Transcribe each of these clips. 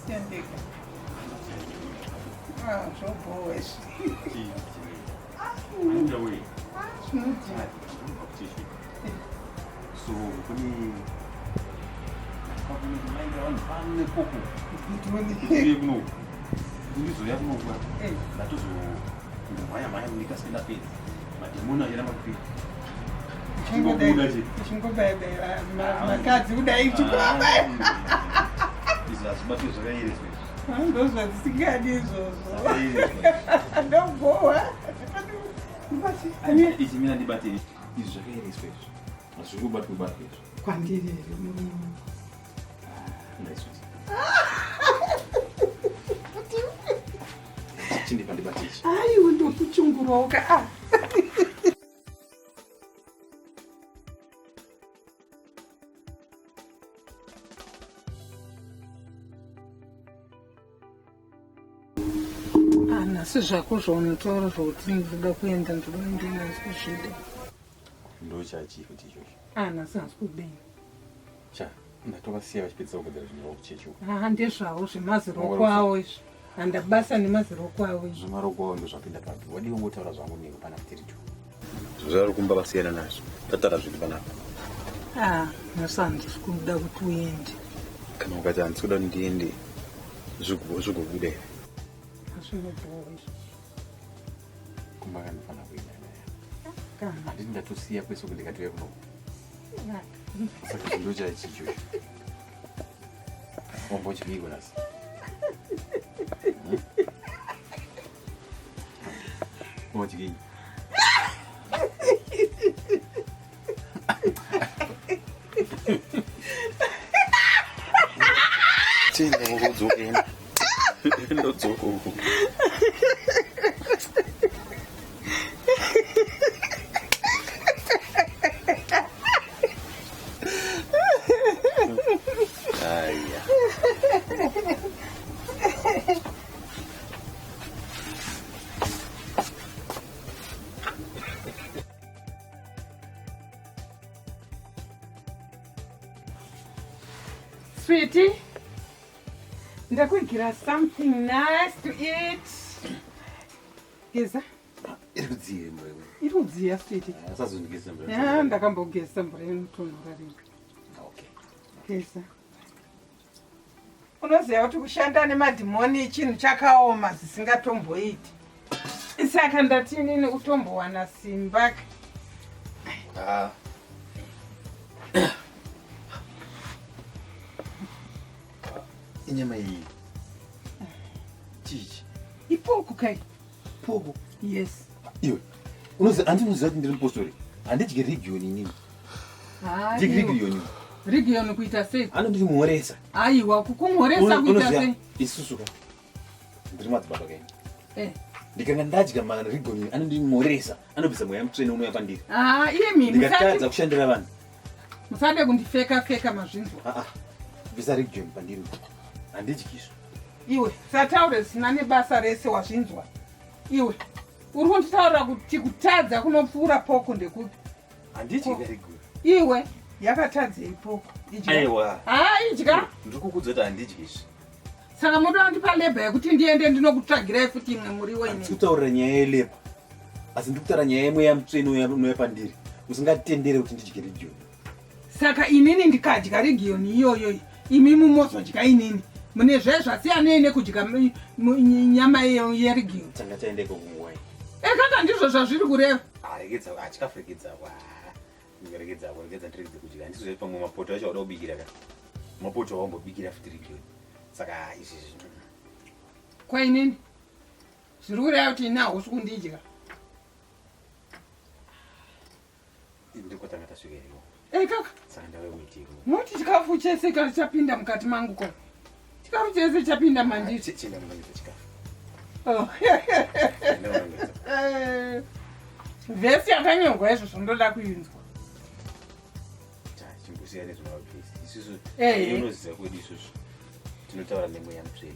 Siyandika. So boys. Underway. So, when Don't go, eh? Ai, undo kuchunguroka. Nasi zvako zvaunotaura zvauti ndinoda kuenda ndinoenda nazvida. Ndochachi kuti izvozvo. Nasi hasi kudei. Ndatovasiya vachipedza kugadzira zvinhu kuchechu. Ndezvavo zvemaziro kwawo izvi. Handabasa nemaziro kwawo izvi. Zvemaro kwawo ndozvapinda papi. Wadi ungotaura zvangu neni pana kutiritu. Zvaro kumba vasiyana nazvo. Tatara zviri panapa. Nasi handisi kuda kuti uende. Kana ukati handisi kuda kuti ndiende zvigobuda here. Kumba kanifana kuenda naye. Handiti ndatosiya kwese kundikatiwe kuno. Saka ndochachi ichocho. Wambochibiko nasi. Wambochibiko. Tenda ngokudzokeni. Ndodzoko uku. Sweetie, ndakuigira something nice to eat. Geza? Iridziye mwewe. Iridziya sweetie. Asazondigeza mwewe. Ndakambogeza mvura inotonhora ringa. Okay. Geza. Unoziva kuti kushanda nemadhimoni chinhu chakaoma zvisingatomboiti. Saka ndati inini utombowana simba. Inyama iyi. Chichi. Ipuku kai. Puku. Yes. Iwe. Andinoziva kuti ndiri mupostori. Handidyi regioni inini. Ndidyi regioni. Regioni kuita sei? Anondirimhoresa. Aiwa, kukumhoresa kuita sei? Isusu ka. Ndiri Madzibaba kai. Ndikanga ndadya marigoni anondimhoresa. Anobvisa mweya mutsvene unouya pandiri. Imi ndikatadza kushandira vanhu. Musade kundifeka mazvinzwa. Bvisa regioni pandiri. Handidyizvo. Iwe, sataure zvisina nebasa rese wazvinzwa. Iwe, uri kunditaurira kuti kutadza kunopfuura poko ndekuti. Handidyi regioni. Iwe, yakatadzei poko. Aiwa. Idya. Ndiri kukuudza kuti handidyizvo. Saka munoda kundipa lebha yekuti ndiende ndinokutsvagirai futi imwe muriwo ine. Handisi kutaurira nyaya yelebha. Asi ndiri kutaura nyaya yemweya mutsvene unouya pandiri. Usingatendere kuti ndidye regioni. Saka inini ndikadya regioni iyoyo, imi mumozodya inini. Mune zvasiyana nekudya nyama yeregioni. Tanga taendeko kunguwai. Kaka ndizvo zvazviri kureva. Regedza chikafuregedza kwa. Regedza ndiregedze kudya. Handisi pamwe mapoto acho wada kubikira ka. Mapoto awambobikira futi regioni. Saka izvi kwa inini zviri kureva kuti ina hausi kundidya. Ndikotanga tasvikerewo. Kaka. Saka ndave kuitiko. Moti chikafu chese chapinda mukati mangu ko. Chikafu chese chapinda manditi. Chenda munongedza chikafu. Vhesi yakanyorwa izvo zvondoda kuinzwa. Chimbosiyane zvemavhesi. Isusu unoziva kwedu isusu. Tinotaura nemweya mutsvene.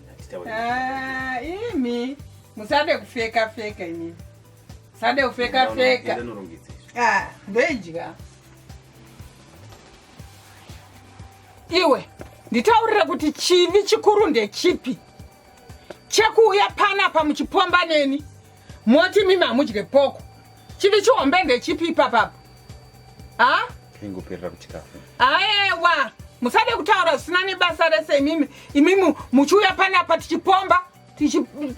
Imi musade kufeka inini. Musade kufeka. Ndanorongedza izvo. Ndoidya. Iwe, nditaurire kuti chivi chikuru ndechipi chekuuya panapa muchipomba neni moti mimi hamudye poko. Chivi chihombe ndechipi ipapapa? Ingoperera kuchikafu. Aiwa, musade kutaura zvisina nebasa rese imimi muchiuya panapa tichipomba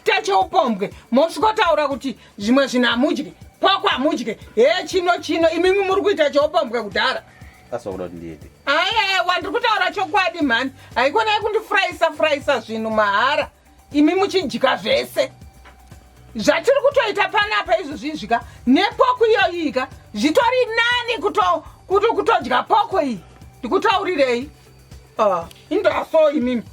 tichaupombwe mosvikotaura kuti zvimwe zvinhu hamudye poko hamudye chino imimi muri kuita chaupombwe kudhara. Asokuda kuti ndiende. Aiwa, ndiri kutaura chokwadi mhani. Haikonai kundifurayisa zvinhu mahara imi muchidya zvese zvatiri kutoita panapa izvozvizvika nepoko iyoyika zvitori nani kutodya poko iyi ndikutaurirei indaso imimi